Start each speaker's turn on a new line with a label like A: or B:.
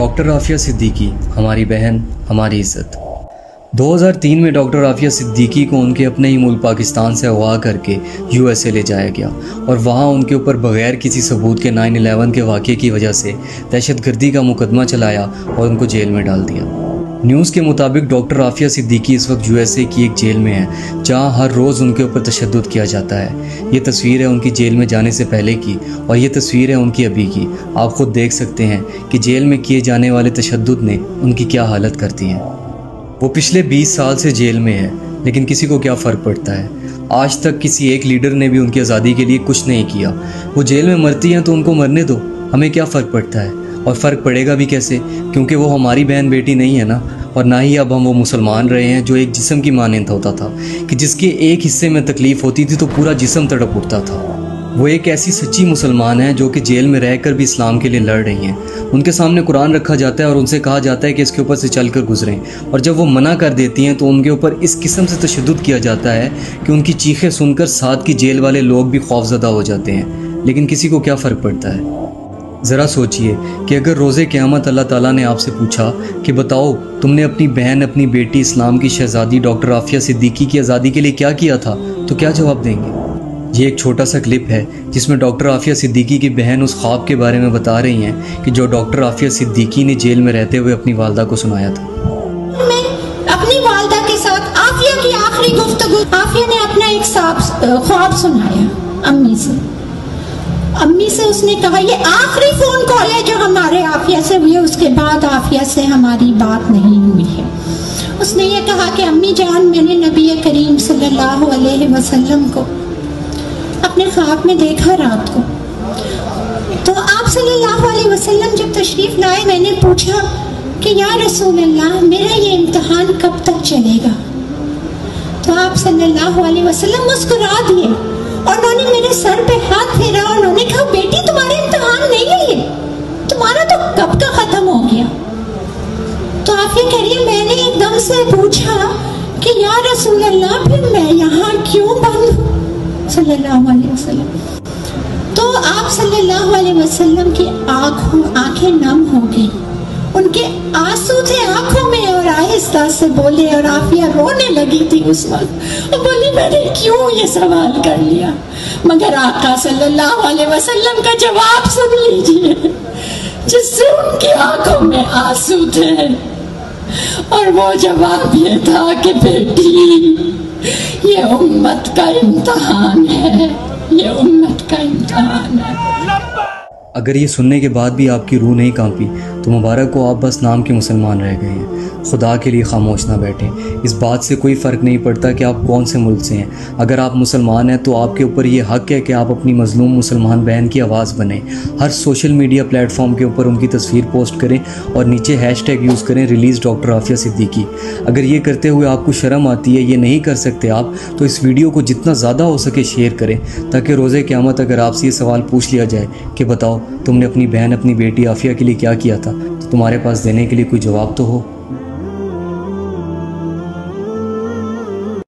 A: Doctor Aafia Siddiqui, हमारी बहन, हमारी इज़्ज़त। 2003 में डॉक्टर आफिया सिद्दीकी को उनके अपने ही मुल्क पाकिस्तान से अगवा करके यूएसए ले जाया गया और वहाँ उनके ऊपर बग़ैर किसी सबूत के 9/11 के वाक़े की वजह से दहशतगर्दी का मुकदमा चलाया और उनको जेल में डाल दिया। न्यूज़ के मुताबिक डॉक्टर आफिया सिद्दीकी इस वक्त यूएसए की एक जेल में है जहां हर रोज़ उनके ऊपर तशद्दुद किया जाता है। ये तस्वीर है उनकी जेल में जाने से पहले की और ये तस्वीर है उनकी अभी की। आप खुद देख सकते हैं कि जेल में किए जाने वाले तशद्दुद ने उनकी क्या हालत कर दी है। वो पिछले 20 साल से जेल में है, लेकिन किसी को क्या फ़र्क पड़ता है। आज तक किसी एक लीडर ने भी उनकी आज़ादी के लिए कुछ नहीं किया। वो जेल में मरती हैं तो उनको मरने दो, हमें क्या फ़र्क पड़ता है। और फ़र्क पड़ेगा भी कैसे, क्योंकि वो हमारी बहन बेटी नहीं है ना। और ना ही अब हम वो मुसलमान रहे हैं जो एक जिस्म की मानंद होता था कि जिसके एक हिस्से में तकलीफ़ होती थी तो पूरा जिस्म तड़प उठता था। वो एक ऐसी सच्ची मुसलमान है जो कि जेल में रहकर भी इस्लाम के लिए लड़ रही हैं। उनके सामने कुरान रखा जाता है और उनसे कहा जाता है कि इसके ऊपर से चल कर गुजरें, और जब वो मना कर देती हैं तो उनके ऊपर इस किस्म से तशद्दुद किया जाता है कि उनकी चीखें सुनकर साथ की जेल वाले लोग भी खौफजदा हो जाते हैं। लेकिन किसी को क्या फ़र्क पड़ता है। ज़रा सोचिए कि अगर रोज़े क़यामत अल्लाह ताला ने आपसे पूछा कि बताओ तुमने अपनी बहन, अपनी बेटी, इस्लाम की शहज़ादी डॉक्टर आफिया सिद्दीकी की आज़ादी के लिए क्या किया था, तो क्या जवाब देंगे। ये एक छोटा सा क्लिप है जिसमें डॉक्टर आफिया सिद्दीकी की बहन उस ख्वाब के बारे में बता रही हैं कि जो डॉक्टर आफिया सिद्दीकी ने जेल में रहते हुए अपनी वालदा को सुनाया था।
B: मैं अपनी वालदा के साथ आफिया की आखिरी गुफ्तगू, आफिया ने अपना एक ख्वाब सुनाया अम्मी से उसने कहा ये आखिरी फोन कॉल है जो हमारे आफिया से हुई है, उसके बाद आफिया से हमारी बात नहीं हुई है। उसने ये कहा कि अम्मी जान, मैंने नबी करीम सल्लल्लाहु अलैहि वसल्लम को अपने ख्वाब में देखा रात को। तो आप सल्लल्लाहु अलैहि वसल्लम जब तशरीफ लाए, मैंने पूछा कि या रसूल अल्लाह, मेरा ये इम्तिहान कब तक चलेगा। तो आप सल्लल्लाहु अलैहि वसल्लम मुस्कुरा दिए और उन्होंने मेरे सर पे हाथ फेरा और उन्होंने कहा बेटी तुम्हारा इम्तिहान नहीं है ये, तुम्हारा तो कब का खत्म हो गया। तो आप ये कह रही है मैंने एकदम से पूछा कि या रसूल अल्लाह, फिर मैं यहाँ क्यों बंद हूँ सल्लल्लाहु अलैहि वसल्लम। तो आप सल्लल्लाहु अलैहि वसल्लम की आंखें नम हो गई, उनके आंसू थे आंखों में और आहिस्ता से बोले, और आफिया रोने लगी थी उस वक्त और बोली मैंने क्यों ये सवाल कर लिया। मगर आका सल्लल्लाहु अलैहि वसल्लम का जवाब सुन लीजिए, जिससे उनकी आंखों में आंसू थे, और वो जवाब ये था कि बेटी ये उम्मत का इम्तिहान है, ये उम्मत का इम्तिहान है।
A: अगर ये सुनने के बाद भी आपकी रूह नहीं कांपी तो मुबारक हो, आप बस नाम के मुसलमान रह गए हैं। खुदा के लिए खामोश ना बैठें। इस बात से कोई फ़र्क नहीं पड़ता कि आप कौन से मुल्क से हैं। अगर आप मुसलमान हैं तो आपके ऊपर ये हक़ है कि आप अपनी मज़लूम मुसलमान बहन की आवाज़ बनें। हर सोशल मीडिया प्लेटफॉर्म के ऊपर उनकी तस्वीर पोस्ट करें और नीचे हैशटैग यूज़ करें रिलीज़ डॉक्टर आफिया सिद्दीकी। अगर ये करते हुए आपको शर्म आती है, ये नहीं कर सकते आप, तो इस वीडियो को जितना ज़्यादा हो सके शेयर करें, ताकि रोज़े क़यामत अगर आपसे ये सवाल पूछ लिया जाए कि बताओ तुमने अपनी बहन, अपनी बेटी आफिया के लिए क्या किया था, तो तुम्हारे पास देने के लिए कोई जवाब तो हो।